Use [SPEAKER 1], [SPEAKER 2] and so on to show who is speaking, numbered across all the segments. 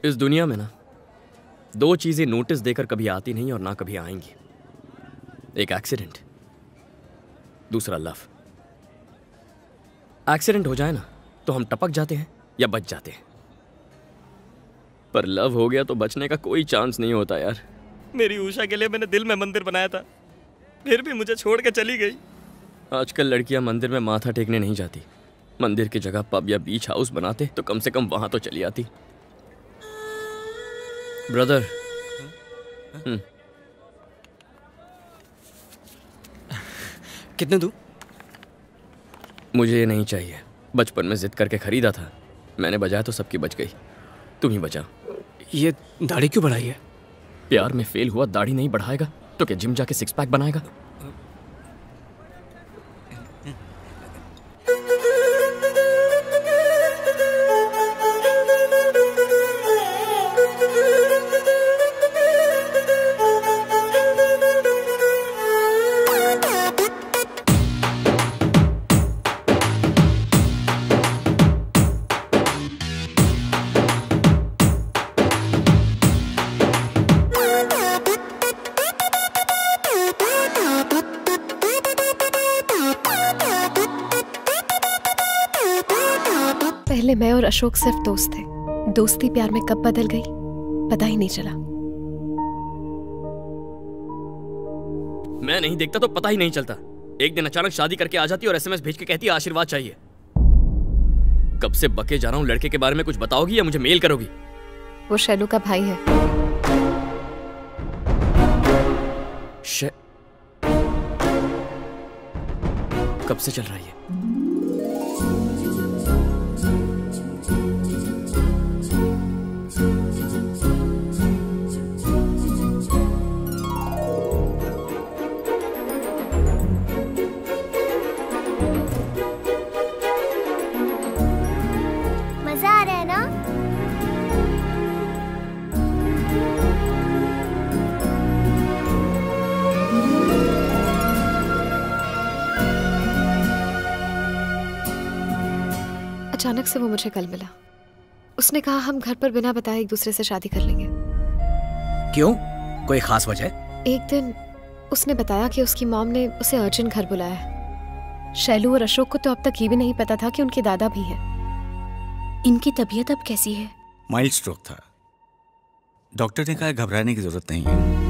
[SPEAKER 1] इस दुनिया में ना दो चीजें नोटिस देकर कभी आती नहीं और ना कभी आएंगी। एक एक्सीडेंट, दूसरा लव। एक्सीडेंट हो जाए ना तो हम टपक जाते हैं या बच जाते हैं, पर लव हो गया तो बचने का कोई चांस नहीं होता यार। मेरी उषा के लिए मैंने दिल में मंदिर बनाया था, फिर भी मुझे छोड़ के चली गई। आजकल लड़कियां मंदिर में माथा टेकने नहीं जाती, मंदिर की जगह पब या बीच हाउस बनाते तो कम से कम वहां तो चली आती। ब्रदर,
[SPEAKER 2] कितने दूं?
[SPEAKER 1] मुझे ये नहीं चाहिए। बचपन में जिद करके खरीदा था, मैंने बजाया तो सबकी बच गई, तुम ही बचा।
[SPEAKER 2] ये दाढ़ी क्यों बढ़ाई है?
[SPEAKER 1] प्यार में फेल हुआ दाढ़ी नहीं बढ़ाएगा तो क्या जिम जाके 6 पैक बनाएगा?
[SPEAKER 3] पहले मैं और अशोक सिर्फ दोस्त थे, दोस्ती प्यार में कब बदल गई पता ही नहीं चला।
[SPEAKER 1] मैं नहीं देखता तो पता ही नहीं चलता। एक दिन अचानक शादी करके आ जाती और SMS भेज के कहती आशीर्वाद चाहिए। कब से बके जा रहा हूं, लड़के के बारे में कुछ बताओगी या मुझे मेल करोगी?
[SPEAKER 3] वो शैलू का भाई है।
[SPEAKER 1] कब से चल रहा है ये?
[SPEAKER 4] मजा आ रहा है ना?
[SPEAKER 3] अचानक से वो मुझे कल मिला। उसने कहा हम घर पर बिना बताए एक दूसरे से शादी कर लेंगे।
[SPEAKER 2] क्यों? कोई खास वजह?
[SPEAKER 3] एक दिन उसने बताया कि उसकी मॉम ने उसे अर्जेंट घर बुलाया है। शैलू और अशोक को तो अब तक ये भी नहीं पता था कि उनके दादा भी हैं।
[SPEAKER 5] इनकी तबीयत अब कैसी है?
[SPEAKER 6] माइल्ड स्ट्रोक था, डॉक्टर ने कहा घबराने की जरूरत नहीं है।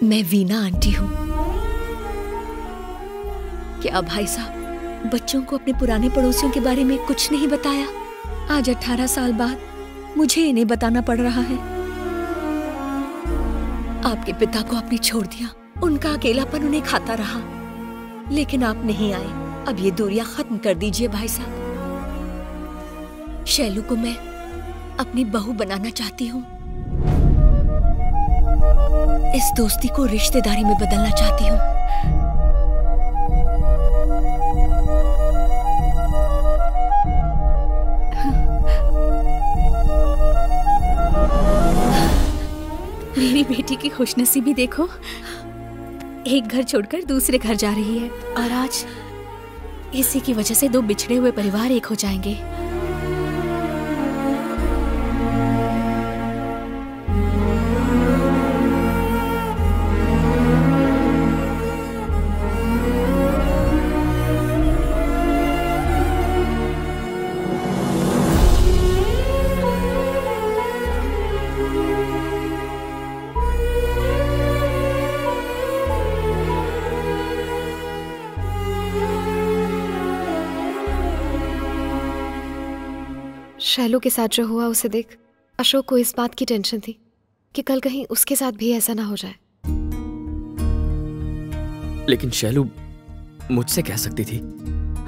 [SPEAKER 5] मैं वीना आंटी हूँ। क्या भाई साहब बच्चों को अपने पुराने पड़ोसियों के बारे में कुछ नहीं बताया? आज 18 साल बाद मुझे इन्हें बताना पड़ रहा है। आपके पिता को आपने छोड़ दिया, उनका अकेलापन उन्हें खाता रहा, लेकिन आप नहीं आए। अब ये दूरियां खत्म कर दीजिए भाई साहब। शैलू को मैं अपनी बहू बनाना चाहती हूँ। इस दोस्ती को रिश्तेदारी में बदलना चाहती हूँ।
[SPEAKER 7] मेरी बेटी की खुशनसीबी देखो, एक घर छोड़कर दूसरे घर जा रही है और आज इसी की वजह से दो बिछड़े हुए परिवार एक हो जाएंगे।
[SPEAKER 3] शैलू के साथ जो हुआ उसे देख अशोक को इस बात की टेंशन थी कि कल कहीं उसके साथ भी ऐसा ना हो जाए।
[SPEAKER 1] लेकिन शैलू मुझसे कह सकती थी,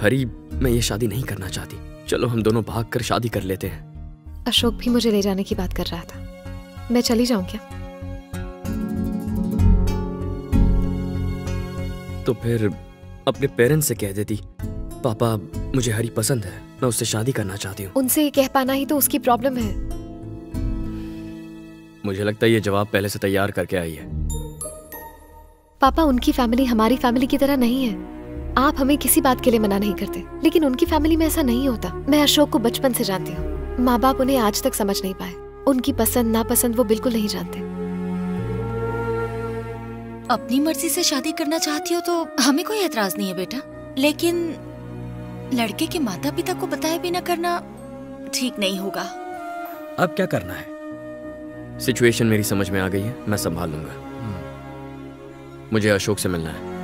[SPEAKER 1] हरी मैं ये शादी नहीं करना चाहती, चलो हम दोनों भागकर शादी कर लेते हैं।
[SPEAKER 3] अशोक भी मुझे ले जाने की बात कर रहा था। मैं चली जाऊं क्या?
[SPEAKER 1] तो फिर अपने पेरेंट्स से कह देती, पापा मुझे हरी पसंद है, मैं उससे शादी करना चाहती हूँ।
[SPEAKER 3] उनसे ये कह पाना ही तो उसकी प्रॉब्लम है।
[SPEAKER 1] मुझे लगता है ये जवाब पहले से तैयार करके आई है।
[SPEAKER 3] पापा, उनकी फैमिली हमारी फैमिली की तरह नहीं है। आप हमें किसी बात के लिए मना नहीं करते, लेकिन उनकी फैमिली में ऐसा नहीं होता। मैं अशोक को बचपन से जानती हूँ। माँ बाप उन्हें आज तक समझ नहीं पाए। उनकी पसंद नापसंद वो बिल्कुल नहीं जानते।
[SPEAKER 5] अपनी मर्जी से शादी करना चाहती हो तो हमें कोई एतराज नहीं है बेटा, लेकिन लड़के के माता पिता को बताए बिना करना ठीक नहीं होगा।
[SPEAKER 2] अब क्या करना है?
[SPEAKER 1] सिचुएशन मेरी समझ में आ गई है, मैं संभाल लूंगा। मुझे अशोक से मिलना है।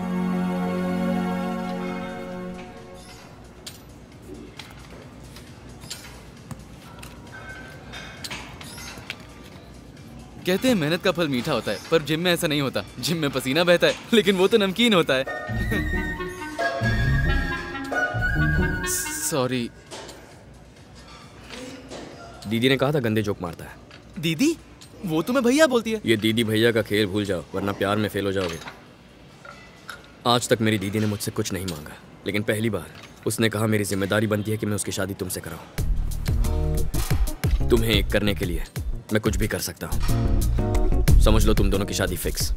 [SPEAKER 4] कहते हैं मेहनत का फल मीठा होता है, पर जिम में ऐसा नहीं होता। जिम में पसीना बहता है, लेकिन वो तो नमकीन होता है। सॉरी।
[SPEAKER 1] दीदी ने कहा था गंदे जोक मारता है।
[SPEAKER 4] दीदी? वो तुम्हें भैया बोलती है।
[SPEAKER 1] ये दीदी भैया का खेल भूल जाओ, वरना प्यार में फेल हो जाओगे। आज तक मेरी दीदी ने मुझसे कुछ नहीं मांगा, लेकिन पहली बार उसने कहा मेरी जिम्मेदारी बनती है कि मैं उसकी शादी तुमसे कराऊं। तुम्हें एक करने के लिए मैं कुछ भी कर सकता हूं। समझ लो तुम दोनों की शादी फिक्स।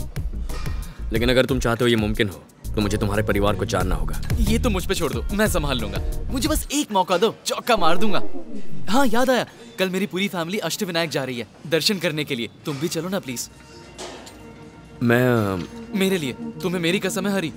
[SPEAKER 1] लेकिन अगर तुम चाहते हो ये मुमकिन हो तो मुझे तुम्हारे परिवार को जानना होगा।
[SPEAKER 4] ये तो मुझ पे छोड़ दो, मैं संभाल लूंगा। मुझे बस एक मौका दो, चौका मार दूंगा। हाँ याद आया, कल मेरी पूरी फैमिली अष्टविनायक जा रही है दर्शन करने के लिए। तुम भी चलो ना प्लीज।
[SPEAKER 1] मैं
[SPEAKER 4] मेरे लिए, तुम्हें मेरी कसम है हरी।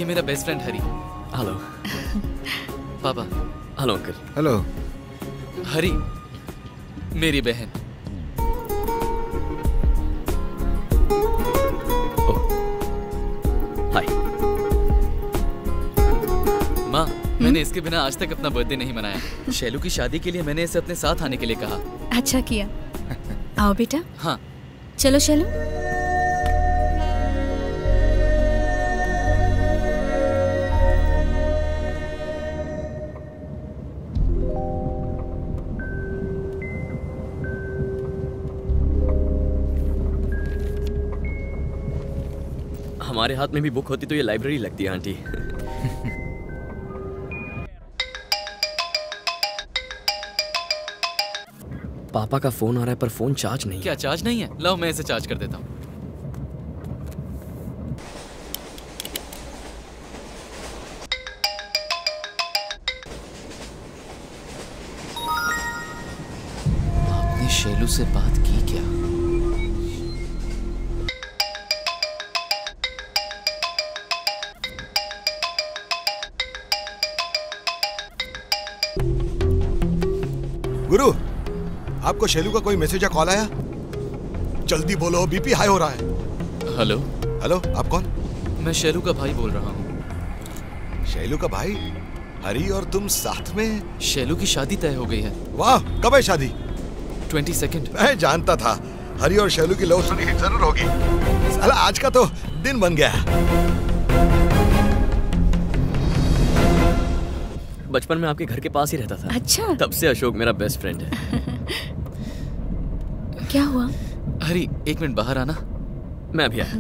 [SPEAKER 4] मेरा बेस्ट फ्रेंड हरी।
[SPEAKER 1] हेलो
[SPEAKER 4] पापा।
[SPEAKER 1] Hello uncle.
[SPEAKER 6] हेलो।
[SPEAKER 4] हरी मेरी बहन।
[SPEAKER 1] हाय।
[SPEAKER 4] माँ, मैंने इसके बिना आज तक अपना बर्थडे नहीं मनाया। शैलू की शादी के लिए मैंने इसे अपने साथ आने के लिए कहा।
[SPEAKER 7] अच्छा किया। आओ बेटा।
[SPEAKER 4] हाँ
[SPEAKER 7] चलो शैलू।
[SPEAKER 1] हमारे हाथ में भी बुक होती तो ये लाइब्रेरी लगती है आंटी। पापा का फोन आ रहा है पर फोन चार्ज नहीं है।
[SPEAKER 4] क्या चार्ज नहीं है? लाओ मैं इसे चार्ज कर देता हूँ। आपने शैलू से बात की क्या?
[SPEAKER 8] गुरु, आपको शैलू का कोई मैसेज या कॉल आया? जल्दी बोलो, बीपी हाई हो रहा है।
[SPEAKER 4] हेलो।
[SPEAKER 8] हेलो, आप कौन?
[SPEAKER 4] मैं शैलू का भाई बोल रहा हूँ।
[SPEAKER 8] शैलू का भाई? हरी और तुम साथ में?
[SPEAKER 4] शैलू की शादी तय हो गई है।
[SPEAKER 8] वाह, कब है शादी?
[SPEAKER 4] 22
[SPEAKER 8] मैं जानता था हरी और शैलू की लव स्टोरी हिट जरूर होगी। साला आज का तो दिन बन गया।
[SPEAKER 1] बचपन में आपके घर के पास ही रहता था।
[SPEAKER 7] अच्छा।
[SPEAKER 1] तब से अशोक मेरा बेस्ट फ्रेंड है।
[SPEAKER 7] क्या हुआ?
[SPEAKER 4] हरी 1 मिनट बाहर आना।
[SPEAKER 1] मैं अभी आया।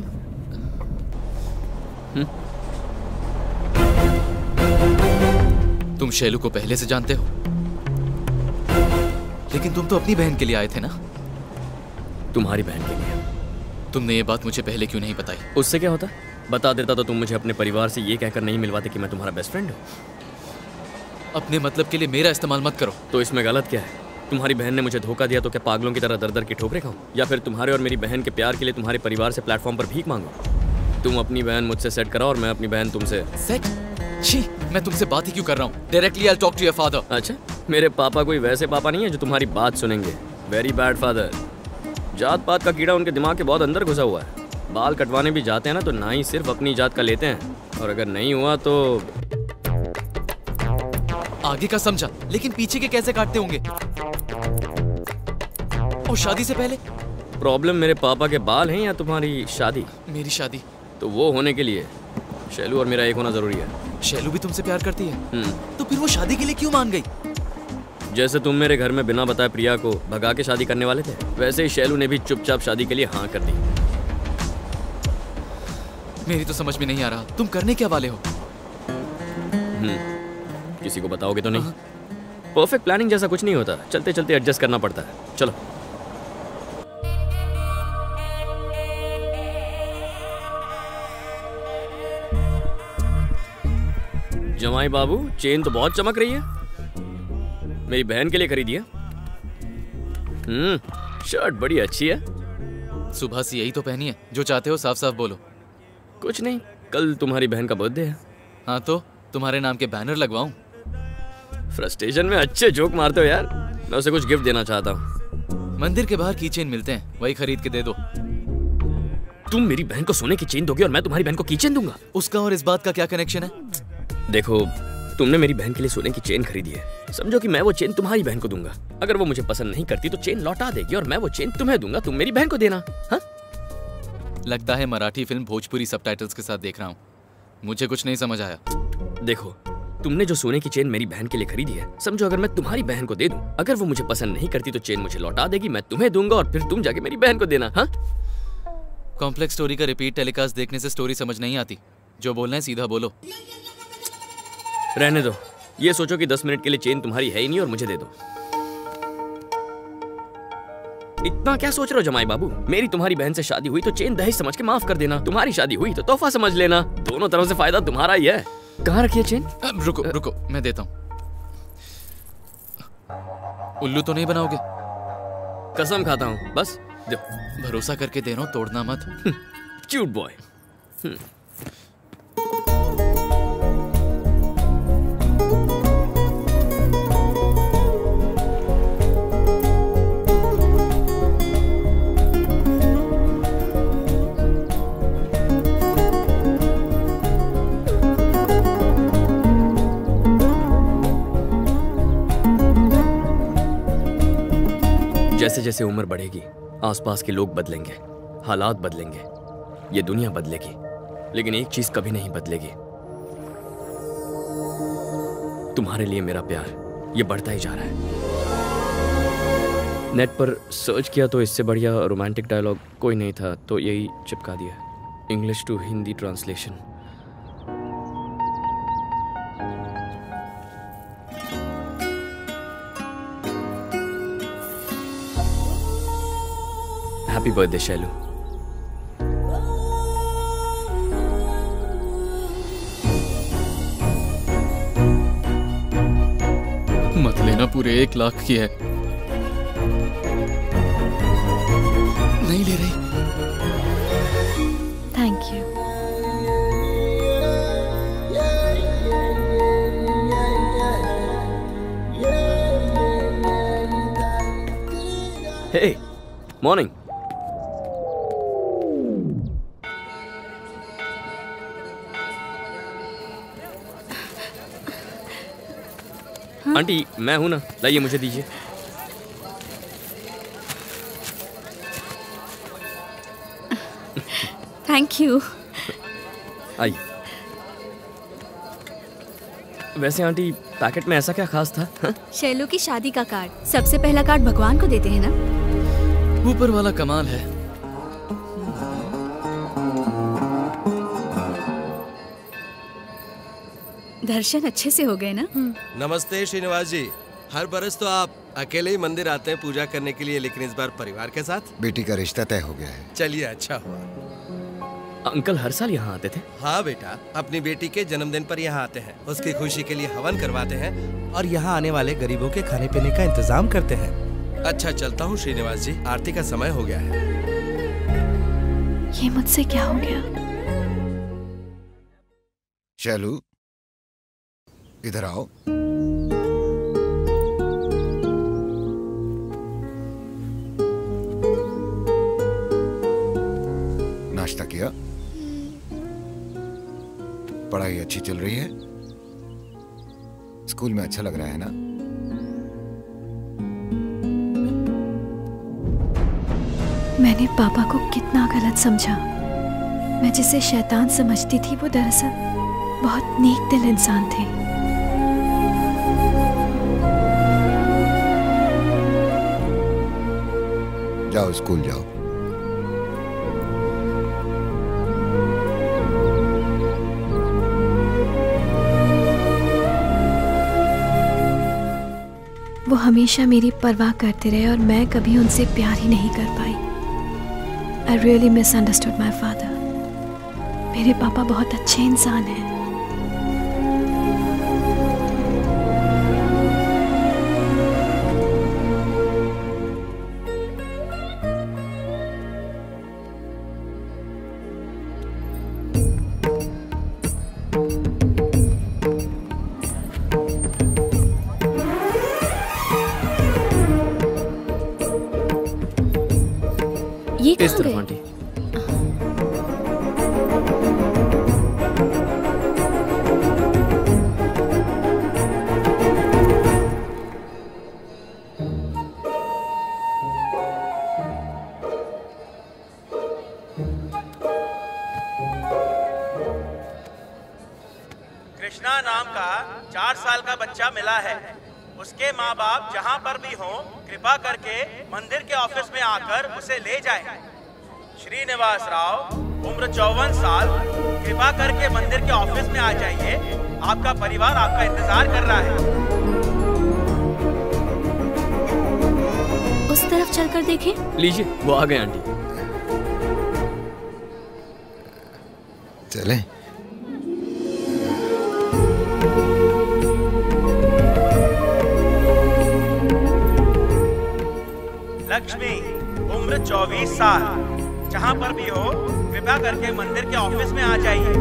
[SPEAKER 4] तुम शैलू को पहले से जानते हो, लेकिन तुम तो अपनी बहन के लिए आए थे ना?
[SPEAKER 1] तुम्हारी बहन के लिए।
[SPEAKER 4] तुमने ये बात मुझे पहले क्यों नहीं बताई?
[SPEAKER 1] उससे क्या होता? बता देता तो तुम मुझे अपने परिवार से ये कहकर नहीं मिलवाते कि मैं तुम्हारा बेस्ट फ्रेंड हूँ।
[SPEAKER 4] अपने मतलब के लिए मेरा इस्तेमाल मत करो।
[SPEAKER 1] तो इसमें गलत क्या है? तुम्हारी बहन ने मुझे धोखा दिया तो क्या पागलों की तरह दर दर की ठोकरें खाऊं? या फिर तुम्हारे और मेरी बहन के प्यार के लिए तुम्हारे परिवार से प्लेटफॉर्म पर भीख मांगो? तुम अपनी बहन मुझसे सेट कराओ और मैं अपनी बहन तुमसे।
[SPEAKER 4] सेट? छी, मैं तुमसे बात ही क्यों कर रहा हूँ? Directly I talk to your father.
[SPEAKER 1] अच्छा, मेरे पापा कोई वैसे पापा नहीं है जो तुम्हारी बात सुनेंगे। Very bad father. जात पात का कीड़ा उनके दिमाग के बहुत अंदर घुसा हुआ है। बाल कटवाने भी जाते हैं ना तो ना ही सिर्फ अपनी जात का लेते हैं, और अगर नहीं हुआ तो
[SPEAKER 4] आगे का समझा, लेकिन पीछे के कैसे काटते होंगे? और शादी से पहले?
[SPEAKER 1] प्रॉब्लम मेरे पापा के बाल हैं या तुम्हारी शादी?
[SPEAKER 4] मेरी शादी।
[SPEAKER 1] तो वो होने के लिए शैलू और मेरा एक होना जरूरी है।
[SPEAKER 4] शैलू भी तुमसे प्यार करती है? तो फिर वो शादी के लिए क्यों मान गई?
[SPEAKER 1] जैसे तुम मेरे घर में बिना बताए प्रिया को भगा के शादी करने वाले थे, वैसे ही शैलू ने भी चुपचाप शादी के लिए हाँ कर दी।
[SPEAKER 4] मेरी तो समझ में नहीं आ रहा, तुम करने क्या वाले हो?
[SPEAKER 1] किसी को बताओगे तो नहीं? परफेक्ट प्लानिंग जैसा कुछ नहीं होता, चलते चलते एडजस्ट करना पड़ता है। चलो। जमाई बाबू, चेन तो बहुत चमक रही है। मेरी बहन के लिए खरीदी है? शर्ट बड़ी अच्छी है।
[SPEAKER 4] सुबह से यही तो पहनी है, जो चाहते हो साफ साफ बोलो।
[SPEAKER 1] कुछ नहीं, कल तुम्हारी बहन का बर्थडे है।
[SPEAKER 4] हाँ तो तुम्हारे नाम के बैनर लगवाऊं?
[SPEAKER 1] फ्रस्ट्रेशन में अच्छे जोक मारते हो यार। मैं उसे कुछ गिफ्ट देना चाहता हूँ।
[SPEAKER 4] मंदिर के बाहर की चेन मिलते हैं, वही खरीद के दे दो।
[SPEAKER 1] तुम मेरी बहन को सोने की चेन दोगे और मैं तुम्हारी बहन को कीचेन दूंगा?
[SPEAKER 4] उसका और इस बात का क्या कनेक्शन है?
[SPEAKER 1] देखो, तुमने मेरी बहन के लिए सोने की चेन खरीदी है, समझो कि मैं वो चेन तुम्हारी बहन को दूंगा। अगर वो मुझे पसंद नहीं करती तो चेन लौटा देगी और मैं वो चेन तुम्हें दूंगा, तुम मेरी बहन को देना। हाँ?
[SPEAKER 4] लगता है मराठी फिल्म भोजपुरी सबटाइटल्स के साथ देख रहा हूँ। मुझे कुछ नहीं समझ आया।
[SPEAKER 1] देखो, तुमने जो सोने की चेन मेरी बहन के लिए खरीदी है, समझो अगर मैं तुम्हारी बहन को दे दूं, अगर वो मुझे पसंद नहीं करती तो चेन मुझे लौटा देगी, मैं तुम्हें दूंगा और फिर तुम जाके मेरी बहन को देना। हाँ?
[SPEAKER 4] कॉम्प्लेक्स स्टोरी का रिपीट टेलीकास्ट देखने से स्टोरी समझ नहीं आती। जो बोलना है सीधा बोलो।
[SPEAKER 1] रहने दो, ये सोचो कि 10 मिनट के लिए चेन तुम्हारी है ही नहीं और मुझे दे दो। इतना क्या सोच रहे हो जमाई बाबू? मेरी तुम्हारी बहन से शादी हुई तो चेन दहेज समझ के माफ कर देना, तुम्हारी शादी हुई तो तोहफा समझ लेना। दोनों तरफ से फायदा तुम्हारा ही है। कहाँ रखी है चेन?
[SPEAKER 4] रुको रुको, मैं देता हूँ। उल्लू तो नहीं बनाओगे?
[SPEAKER 1] कसम खाता हूँ, बस दो।
[SPEAKER 4] भरोसा करके दे रहा हूँ, तोड़ना मत।
[SPEAKER 1] Cute boy. जैसे जैसे उम्र बढ़ेगी, आसपास के लोग बदलेंगे, हालात बदलेंगे, ये दुनिया बदलेगी, लेकिन एक चीज कभी नहीं बदलेगी। तुम्हारे लिए मेरा प्यार ये बढ़ता ही जा रहा है। नेट पर सर्च किया तो इससे बढ़िया रोमांटिक डायलॉग कोई नहीं था, तो यही चिपका दिया। English to Hindi translation. Happy birthday Shailu.
[SPEAKER 4] मत लेना, पूरे 1 लाख की है। नहीं ले रही।
[SPEAKER 3] Thank you.
[SPEAKER 1] Hey, morning. Aunty, मैं हूं ना, लाइए मुझे दीजिए।
[SPEAKER 7] Thank you.
[SPEAKER 1] आइए। वैसे आंटी, पैकेट में ऐसा क्या खास था? हा?
[SPEAKER 7] शैलू की शादी का कार्ड। सबसे पहला कार्ड भगवान को देते हैं ना?
[SPEAKER 4] ऊपर वाला कमाल है।
[SPEAKER 7] दर्शन अच्छे से हो गए ना?
[SPEAKER 9] नमस्ते श्रीनिवास जी। हर बरस तो आप अकेले ही मंदिर आते हैं पूजा करने के लिए, लेकिन इस बार परिवार के साथ।
[SPEAKER 8] बेटी का रिश्ता तय हो गया है।
[SPEAKER 9] चलिए, अच्छा हुआ।
[SPEAKER 1] अंकल हर साल यहाँ आते थे?
[SPEAKER 9] हाँ बेटा, अपनी बेटी के जन्मदिन पर यहाँ आते हैं, उसकी खुशी के लिए हवन करवाते हैं और यहाँ आने वाले गरीबों के खाने पीने का इंतजाम करते हैं। अच्छा चलता हूँ श्रीनिवास जी, आरती का समय हो गया है।
[SPEAKER 3] ये मुझसे क्या हो गया?
[SPEAKER 8] शैलू, इधर आओ। नाश्ता किया? पढ़ाई अच्छी चल रही है? स्कूल में अच्छा लग रहा है ना?
[SPEAKER 7] मैंने पापा को कितना गलत समझा। मैं जिसे शैतान समझती थी वो दरअसल बहुत नेक दिल इंसान थे।
[SPEAKER 8] जाओ स्कूल जाओ।
[SPEAKER 7] वो हमेशा मेरी परवाह करते रहे और मैं कभी उनसे प्यार ही नहीं कर पाई। I really misunderstood my father. मेरे पापा बहुत अच्छे इंसान हैं।
[SPEAKER 1] इस तरफ आंटी।
[SPEAKER 10] कृष्णा नाम का 4 साल का बच्चा मिला है। उसके माँ बाप जहाँ पर भी हों, कृपा करके मंदिर के ऑफिस में आकर उसे ले जाएं। श्रीनिवास राव, उम्र 54 साल, कृपा करके मंदिर के ऑफिस में आ जाइए। आपका परिवार आपका इंतजार कर रहा है।
[SPEAKER 7] उस तरफ चलकर देखें।
[SPEAKER 1] लीजिए, वो आ गए आंटी।
[SPEAKER 8] चलें।
[SPEAKER 10] लक्ष्मी, उम्र 24 साल, जहाँ पर भी हो कृपा करके मंदिर के ऑफिस में आ जाइए।